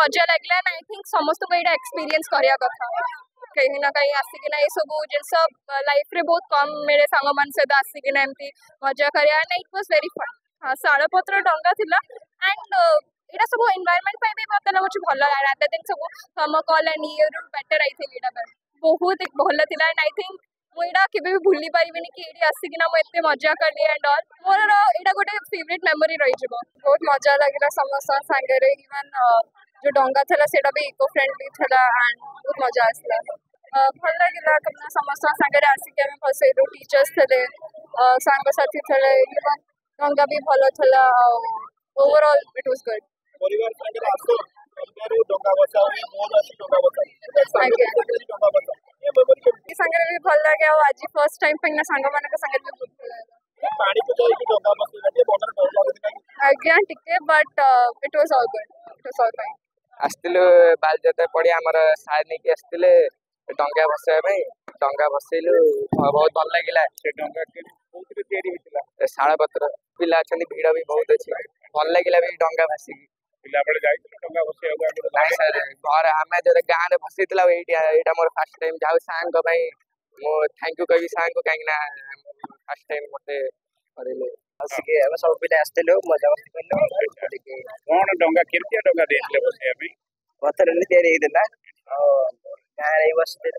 मजा लगला ना आई थिंक समस्त को एटा एक्सपीरियंस करिया कथा कहीं ना कहीं आसिकिना ये सब जिनस लाइफ रे बहुत कम मिले सांग मान सहित आसिकिना एमती मजा करिया ना इट वाज वेरी फन। हाँ शालपत्र डंगा थिला एंड एटा सब एनवायरनमेंट पे भी मत लगुच भल रादर देन सब थर्मोकोल एंड ये बेटर आई थिंक एटा बहुत भल थिला एंड आई थिंक मुझे केबे भी भूली पारिबिनी कि एठी आसिकिना मु एते मजा करली एंड ऑल मोर एटा गोटे फेवरेट मेमोरी रही जिवो। बहुत मजा लागिला समस्त संगे रे इवन जो डंगा थला सेटा भी इको फ्रेंडली थला एंड बहुत मजा आसला भल लागिला तुमने समस्त संगे रे आसिके हम फसेलु टीचर्स थले संग साथी थले इवन डंगा भी भल थला ओवरऑल इट वाज गुड। परिवार संगे आसो परिवार डंगा बचाओ बहुत अच्छी डंगा बचाओ डंगा बचाओ ये मेमोरी के संगे भी भल लागे और आज फर्स्ट टाइम पे संग मानक संगे भी बहुत भल लागे पानी को जाई कि डंगा बचाई लगे बहुत डर लागत आज्ञा टिके but it was all good it was all fine. आस्तिलु बालजात्रा पड़ी आमर सार नहीं कि आस्तिले डंगा बसाया भाई डंगा बसैलु बहुत भल लागिला से डंगा के बहुत तैयारी होतिला शालपत्र पिला अछन भीड़ भी बहुत अछि भल लागिला भी डंगा भासी पिला बड़े जाई डंगा बसाया नहीं सर घर आमे जो गाँ रे बसैतला एटा मोर फर्स्ट टाइम जाऊ सांग भाई मो थैंक यू कहि सांग को कांगना फर्स्ट टाइम मते करेले असके हम सब पिला आस्तिलु मजा मस्ती करलो कौन डंगा केतिया डंगा देले बसाया भाई पत्थर ने तैयारी देला गाँ रे बसते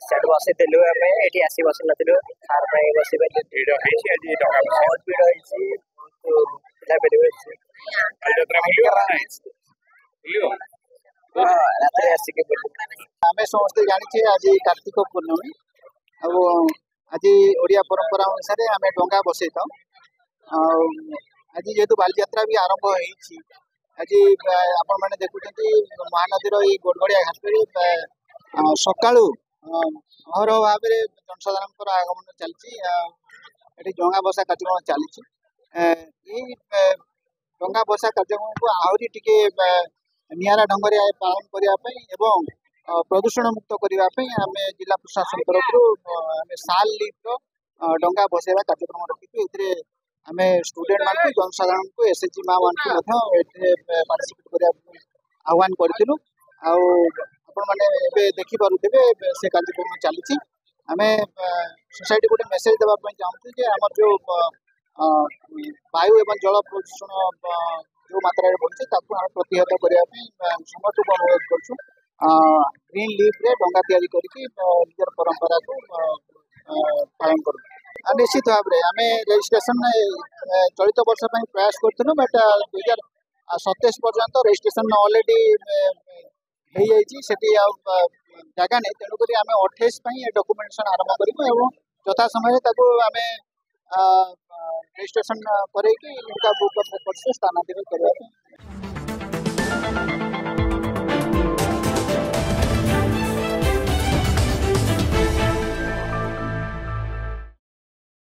सेट बसे देलु हमें एठी आसी बस नथिलु सार भाई बसे बेले भीड़ हेछि आज डंगा बहुत भीड़ हेछि तो पिला बेले हेछि बालजात्रा बुलियो रात्रि आसिके बोलु आमे समस्त जानिछे आज कार्तिक पूर्णमी आ आज ओडिया परंपरा अनुसार आमे डंगा बसैता आज जेहेतु बालजात्रा भी आरंभ होईछि आज आपण माने देखुछंती महानदीर ई गोडगड़िया घाट सकाळू अहर भाव में जनसाधारण आगमन चलती डंगा बसा कार्यक्रम चली डंगा बसा कार्यक्रम को आहरी टिके नियारा ढंग से पालन करने प्रदूषण मुक्त करने आम जिला प्रशासन तरफ साल लिफ्ट डंगा बसैवा कार्यक्रम रखी आम स्टूडेंट मान जनसाधारण को एसएचजी माँ मान पार्टिसिपेट करने आह्वान करूँ आपण मैंने देखी पारे से कार्यक्रम चली आम सोसाइटी गोटे मेसेज देवाई चाहूँ जे आम जो वायु एवं जल प्रदूषण जो मात्रा बढ़ी प्रतिहत करने समस्त को अनुरोध करूँ ग्रीन लीफ रे डंगा तैयारी करके निजर परंपरा को पालन करूँ निश्चित भाव में आम रजिस्ट्रेशन चलित वर्ष प्रयास करूँ बट 2027 पर्यंत रजिस्ट्रेशन ऑलरेडी हो जाती जगह नहीं तेणुक आम 28 डॉक्यूमेंटेशन आरंभ करूँ यथा समय आम रजिस्ट्रेशन करके बुक स्थानांतरित करवा।